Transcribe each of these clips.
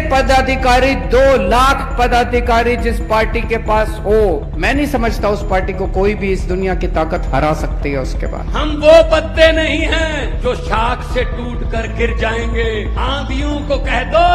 पदाधिकारी 2 लाख पदाधिकारी जिस पार्टी के पास हो, मैं नहीं समझता उस पार्टी को कोई भी इस दुनिया की ताकत हरा सकती है। उसके बाद हम वो पत्ते नहीं हैं जो शाख से टूट कर गिर जाएंगे। आंधियों को कह दो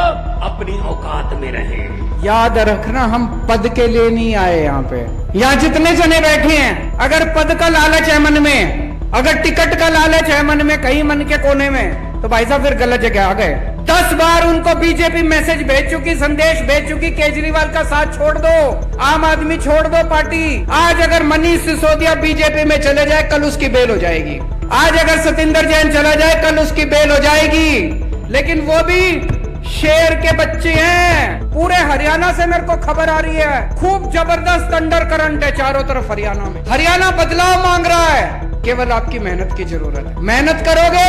अपनी औकात में रहें। याद रखना, हम पद के लिए नहीं आए यहाँ पे। यहाँ जितने जने बैठे हैं, अगर पद का लालच है मन में, अगर टिकट का लालच है मन में, कहीं मन के कोने में, तो भाई साहब फिर गलत जगह आ गए। 10 बार उनको बीजेपी मैसेज भेज चुकी, संदेश भेज चुकी, केजरीवाल का साथ छोड़ दो, आम आदमी छोड़ दो पार्टी। आज अगर मनीष सिसोदिया बीजेपी में चले जाए, कल उसकी बेल हो जाएगी। आज अगर सतिंदर जैन चला जाए, कल उसकी बेल हो जाएगी। लेकिन वो भी शेर के बच्चे हैं। पूरे हरियाणा से मेरे को खबर आ रही है, खूब जबरदस्त अंडर करंट है चारों तरफ हरियाणा में। हरियाणा बदलाव मांग रहा है, केवल आपकी मेहनत की जरूरत है। मेहनत करोगे,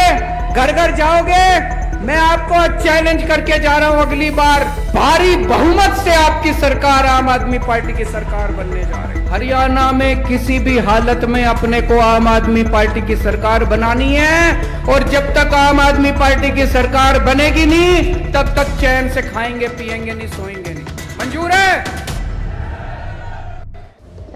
घर घर जाओगे, मैं आपको चैलेंज करके जा रहा हूं, अगली बार भारी बहुमत से आपकी सरकार, आम आदमी पार्टी की सरकार बनने जा रही है। हरियाणा में किसी भी हालत में अपने को आम आदमी पार्टी की सरकार बनानी है, और जब तक आम आदमी पार्टी की सरकार बनेगी नहीं, तब तक चैन से खाएंगे पिएंगे नहीं, सोएंगे नहीं। मंजूर है?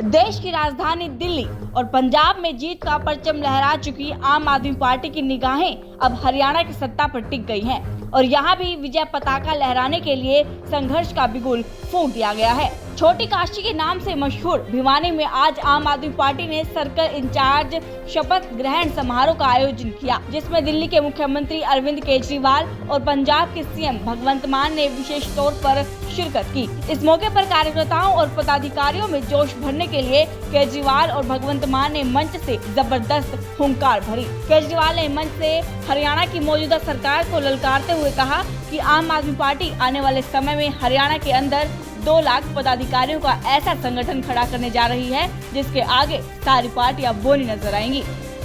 देश की राजधानी दिल्ली और पंजाब में जीत का परचम लहरा चुकी आम आदमी पार्टी की निगाहें अब हरियाणा की सत्ता पर टिक गई हैं और यहाँ भी विजय पताका लहराने के लिए संघर्ष का बिगुल फूंक दिया गया है। छोटी काशी के नाम से मशहूर भिवानी में आज आम आदमी पार्टी ने सर्कल इंचार्ज शपथ ग्रहण समारोह का आयोजन किया, जिसमें दिल्ली के मुख्यमंत्री अरविंद केजरीवाल और पंजाब के सीएम भगवंत मान ने विशेष तौर पर शिरकत की। इस मौके पर कार्यकर्ताओं और पदाधिकारियों में जोश भरने के लिए केजरीवाल और भगवंत मान ने मंच से जबरदस्त हुंकार भरी। केजरीवाल ने मंच से हरियाणा की मौजूदा सरकार को ललकारते हुए कहा कि आम आदमी पार्टी आने वाले समय में हरियाणा के अंदर 2 लाख पदाधिकारियों का ऐसा संगठन खड़ा करने जा रही है जिसके आगे सारी पार्टियां बोनी नजर आएंगी।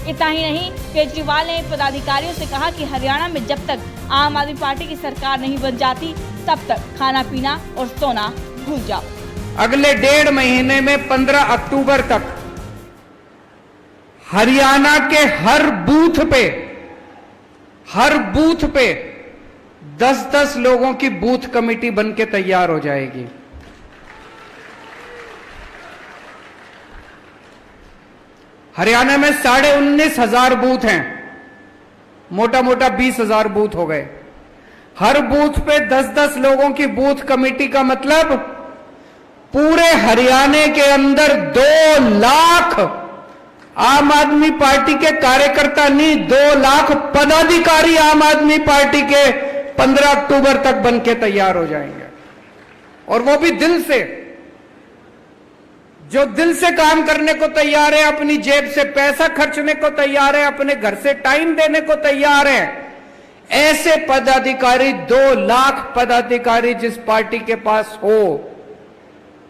इतना ही नहीं, केजरीवाल ने पदाधिकारियों से कहा कि हरियाणा में जब तक आम आदमी पार्टी की सरकार नहीं बन जाती, तब तक खाना पीना और सोना भूल जाओ। अगले 1.5 महीने में 15 अक्टूबर तक हरियाणा के हर बूथ पे 10-10 लोगों की बूथ कमेटी बनके तैयार हो जाएगी। हरियाणा में 19,500 बूथ हैं, मोटा मोटा 20,000 बूथ हो गए। हर बूथ पे 10-10 लोगों की बूथ कमेटी का मतलब पूरे हरियाणा के अंदर 2 लाख आम आदमी पार्टी के कार्यकर्ता नहीं, 2 लाख पदाधिकारी आम आदमी पार्टी के 15 अक्टूबर तक बनके तैयार हो जाएंगे। और वो भी दिल से, जो दिल से काम करने को तैयार है, अपनी जेब से पैसा खर्चने को तैयार है, अपने घर से टाइम देने को तैयार है। ऐसे पदाधिकारी 2 लाख पदाधिकारी जिस पार्टी के पास हो,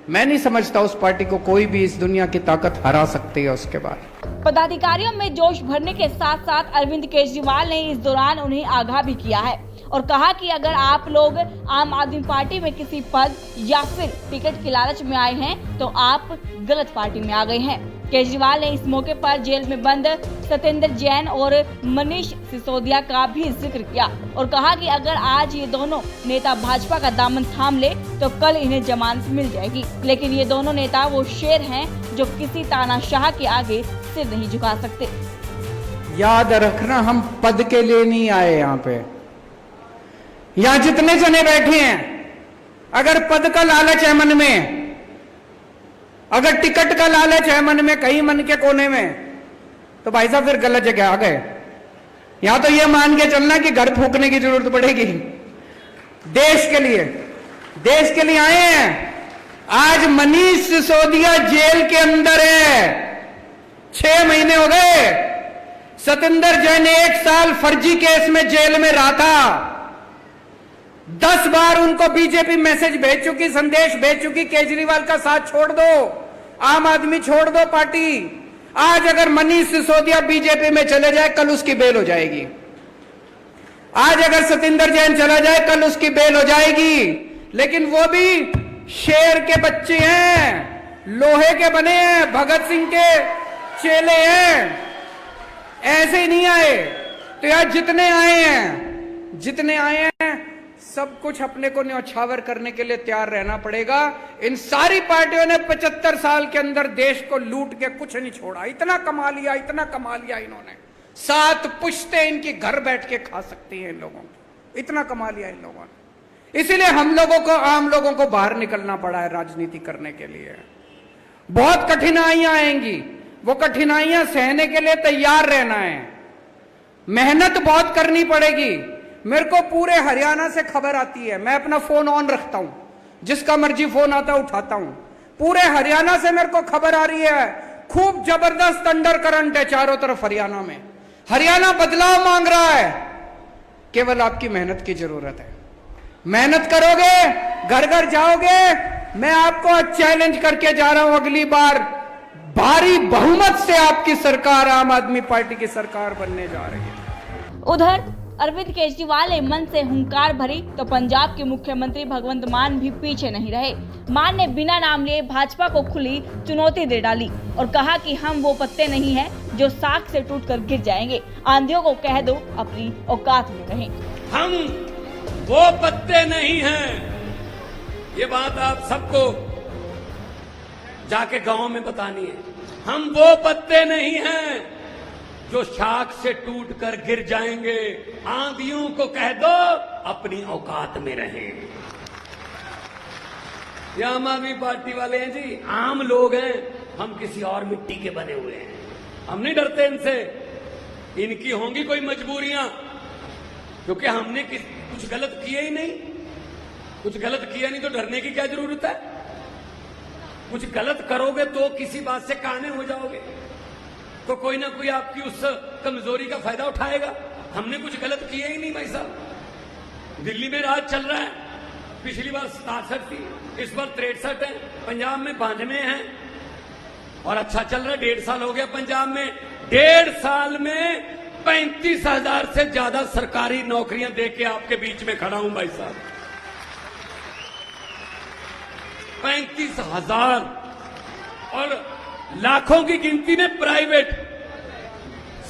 मैं नहीं समझता उस पार्टी को कोई भी इस दुनिया की ताकत हरा सकती है। उसके बाद पदाधिकारियों में जोश भरने के साथ साथ अरविंद केजरीवाल ने इस दौरान उन्हें आगाह भी किया है और कहा कि अगर आप लोग आम आदमी पार्टी में किसी पद या फिर टिकट की लालच में आए हैं तो आप गलत पार्टी में आ गए हैं। केजरीवाल ने इस मौके पर जेल में बंद सतिंदर जैन और मनीष सिसोदिया का भी जिक्र किया और कहा कि अगर आज ये दोनों नेता भाजपा का दामन थाम ले तो कल इन्हें जमानत मिल जाएगी। लेकिन ये दोनों नेता वो शेर हैं जो किसी तानाशाह के आगे सिर नहीं झुका सकते। याद रखना, हम पद के लिए नहीं आए यहाँ पे। यहाँ जितने जने बैठे हैं, अगर पद का लालच है मन में, अगर टिकट का लालच है मन में, कहीं मन के कोने में, तो भाई साहब फिर गलत जगह आ गए। यहां तो ये मान के चलना कि घर फूकने की जरूरत पड़ेगी। देश के लिए आए हैं। आज मनीष सिसोदिया जेल के अंदर है, 6 महीने हो गए। सतिंदर जैन 1 साल फर्जी केस में जेल में रहा था। 10 बार उनको बीजेपी मैसेज भेज चुकी, संदेश भेज चुकी, केजरीवाल का साथ छोड़ दो, आम आदमी छोड़ दो पार्टी। आज अगर मनीष सिसोदिया बीजेपी में चले जाए, कल उसकी बेल हो जाएगी। आज अगर सतिंदर जैन चला जाए, कल उसकी बेल हो जाएगी। लेकिन वो भी शेर के बच्चे हैं, लोहे के बने हैं, भगत सिंह के चेले हैं, ऐसे ही नहीं आए। तो यार जितने आए हैं सब कुछ अपने को न्यौछावर करने के लिए तैयार रहना पड़ेगा। इन सारी पार्टियों ने 75 साल के अंदर देश को लूट के कुछ नहीं छोड़ा। इतना कमा लिया, इतना कमा लिया इन्होंने, 7 पुश्ते इनकी घर बैठ के खा सकती हैं इन लोगों को, इतना कमा लिया इन लोगों ने। इसीलिए हम लोगों को, आम लोगों को बाहर निकलना पड़ा है राजनीति करने के लिए। बहुत कठिनाइयां आएंगी, वो कठिनाइयां सहने के लिए तैयार रहना है, मेहनत बहुत करनी पड़ेगी। मेरे को पूरे हरियाणा से खबर आती है, मैं अपना फोन ऑन रखता हूं, जिसका मर्जी फोन आता है उठाता हूं। पूरे हरियाणा से मेरे को खबर आ रही है, खूब जबरदस्त अंडर करंट है चारों तरफ हरियाणा में। हरियाणा बदलाव मांग रहा है, केवल आपकी मेहनत की जरूरत है। मेहनत करोगे, घर घर जाओगे, मैं आपको चैलेंज करके जा रहा हूं, अगली बार भारी बहुमत से आपकी सरकार, आम आदमी पार्टी की सरकार बनने जा रही है। उधर अरविंद केजरीवाल ने मन से हुंकार भरी तो पंजाब के मुख्यमंत्री भगवंत मान भी पीछे नहीं रहे। मान ने बिना नाम लिए भाजपा को खुली चुनौती दे डाली और कहा कि हम वो पत्ते नहीं हैं जो साख से टूटकर गिर जाएंगे, आंधियों को कह दो अपनी औकात में रहें। हम वो पत्ते नहीं हैं, ये बात आप सबको जाके गांव में बतानी है। हम वो पत्ते नहीं हैं जो शाख से टूटकर गिर जाएंगे, आंधियों को कह दो अपनी औकात में रहें। ये आम आदमी पार्टी वाले हैं जी, आम लोग हैं, हम किसी और मिट्टी के बने हुए हैं, हम नहीं डरते इनसे। इनकी होंगी कोई मजबूरियां, क्योंकि हमने कुछ गलत किया ही नहीं। कुछ गलत किया नहीं तो डरने की क्या जरूरत है। कुछ गलत करोगे तो किसी बात से काने हो जाओगे, तो कोई ना कोई आपकी उस कमजोरी का फायदा उठाएगा। हमने कुछ गलत किया ही नहीं भाई साहब। दिल्ली में राज चल रहा है, पिछली बार 67 थी, इस बार 63 है, पंजाब में 92 है और अच्छा चल रहा है। 1.5 साल हो गया पंजाब में, 1.5 साल में 35,000 से ज्यादा सरकारी नौकरियां देके आपके बीच में खड़ा हूं भाई साहब। 35,000 और लाखों की गिनती में प्राइवेट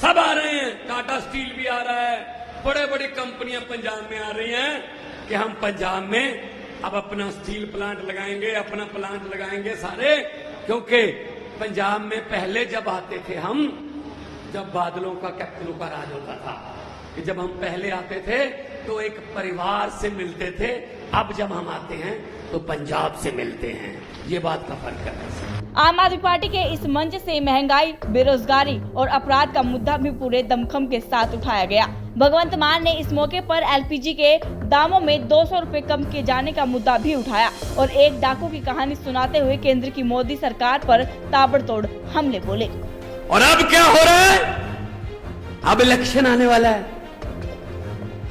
सब आ रहे हैं। टाटा स्टील भी आ रहा है, बड़े बड़ी कंपनियां पंजाब में आ रही हैं कि हम पंजाब में अब अपना स्टील प्लांट लगाएंगे, अपना प्लांट लगाएंगे सारे। क्योंकि पंजाब में पहले जब आते थे हम, जब बादलों का कैप्टनों का राज होता था, कि जब हम पहले आते थे तो एक परिवार से मिलते थे, अब जब हम आते हैं तो पंजाब से मिलते हैं। ये बात का फर्क है। आम आदमी पार्टी के इस मंच से महंगाई, बेरोजगारी और अपराध का मुद्दा भी पूरे दमखम के साथ उठाया गया। भगवंत मान ने इस मौके पर एलपीजी के दामों में 200 रुपए कम किए जाने का मुद्दा भी उठाया और एक डाकू की कहानी सुनाते हुए केंद्र की मोदी सरकार पर ताबड़तोड़ हमले बोले। और अब क्या हो रहा है? अब इलेक्शन आने वाला है,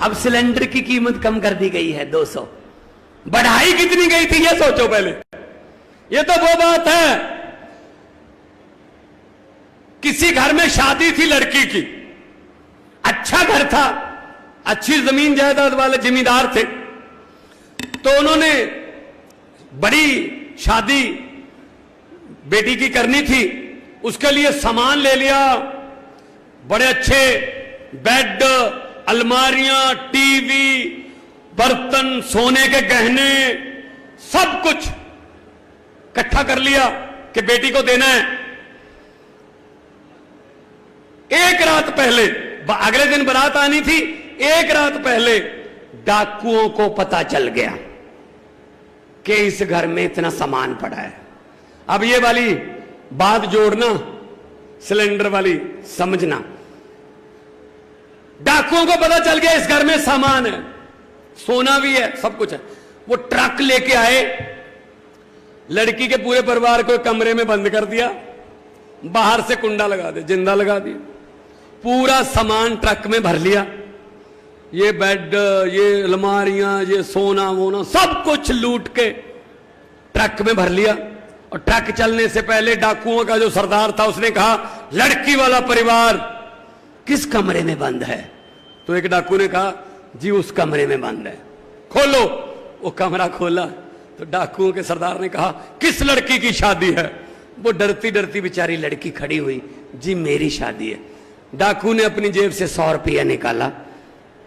अब सिलेंडर की कीमत कम कर दी गई है 200। बढ़ाई कितनी गई थी ये सोचो पहले। ये तो वो बात है, किसी घर में शादी थी लड़की की, अच्छा घर था, अच्छी जमीन जायदाद वाले जिम्मेदार थे, तो उन्होंने बड़ी शादी बेटी की करनी थी, उसके लिए सामान ले लिया, बड़े अच्छे बेड, अलमारियां, टीवी, बर्तन, सोने के गहने, सब कुछ इकट्ठा कर लिया कि बेटी को देना है। एक रात पहले, अगले दिन बारात आनी थी, एक रात पहले डाकुओं को पता चल गया कि इस घर में इतना सामान पड़ा है। अब ये वाली बात जोड़ना, सिलेंडर वाली समझना, डाकुओं को पता चल गया इस घर में सामान है, सोना भी है, सब कुछ है। वो ट्रक लेके आए, लड़की के पूरे परिवार को कमरे में बंद कर दिया, बाहर से कुंडा लगा दिया, जिंदा लगा दिया, पूरा सामान ट्रक में भर लिया। ये बेड, ये अलमारियां, ये सोना वोना सब कुछ लूट के ट्रक में भर लिया। और ट्रक चलने से पहले डाकुओं का जो सरदार था उसने कहा, लड़की वाला परिवार किस कमरे में बंद है? तो एक डाकू ने कहा, जी उस कमरे में बंद है, खोलो। वो कमरा खोला तो डाकुओं के सरदार ने कहा, किस लड़की की शादी है? वो डरती डरती बेचारी लड़की खड़ी हुई, जी मेरी शादी है। डाकू ने अपनी जेब से 100 रुपया निकाला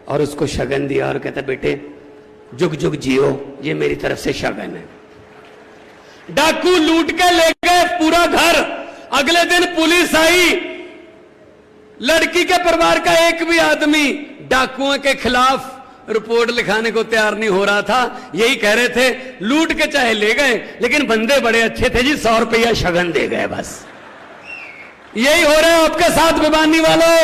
और उसको शगन दिया और कहता, बेटे जुग जुग जियो, ये मेरी तरफ से शगन है। डाकू लूट के ले गए पूरा घर। अगले दिन पुलिस आई, लड़की के परिवार का एक भी आदमी डाकुओं के खिलाफ रिपोर्ट लिखाने को तैयार नहीं हो रहा था। यही कह रहे थे लूट के चाहे ले गए, लेकिन बंदे बड़े अच्छे थे जी, 100 रुपया शगन दे गए बस। यही हो रहा है आपके साथ भिवानी वालों,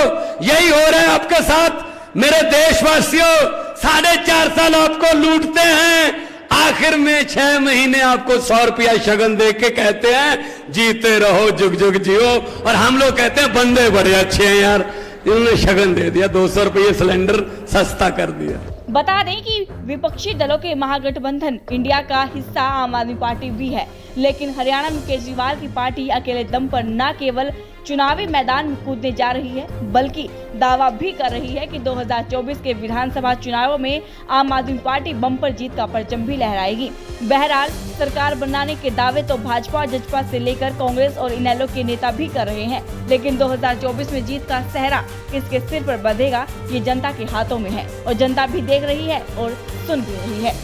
यही हो रहा है आपके साथ मेरे देशवासियों। 4.5 साल आपको लूटते हैं, आखिर में 6 महीने आपको 100 रुपया शगन दे के कहते हैं जीते रहो, जुग जुग जियो। और हम लोग कहते हैं बंदे बड़े अच्छे हैं यार, इन्होंने शगन दे दिया, 200 रुपये सिलेंडर सस्ता कर दिया। बता दें कि विपक्षी दलों के महागठबंधन इंडिया का हिस्सा आम आदमी पार्टी भी है, लेकिन हरियाणा में केजरीवाल की पार्टी अकेले दम पर न केवल चुनावी मैदान में कूदने जा रही है, बल्कि दावा भी कर रही है कि 2024 के विधानसभा चुनावों में आम आदमी पार्टी बम्पर जीत का परचम भी लहराएगी। बहरहाल सरकार बनाने के दावे तो भाजपा जजपा से लेकर कांग्रेस और इनेलो के नेता भी कर रहे हैं, लेकिन 2024 में जीत का सेहरा किसके सिर पर बंधेगा ये जनता के हाथों में है, और जनता भी देख रही है और सुन भी रही है।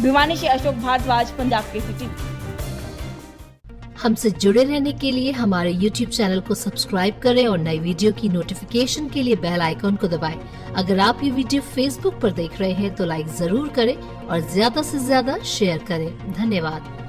भिवानी से अशोक भारद्वाज, पंजाब केसरी टीवी। हमसे जुड़े रहने के लिए हमारे YouTube चैनल को सब्सक्राइब करें और नई वीडियो की नोटिफिकेशन के लिए बेल आइकॉन को दबाएं। अगर आप ये वीडियो Facebook पर देख रहे हैं तो लाइक जरूर करें और ज्यादा से ज्यादा शेयर करें। धन्यवाद।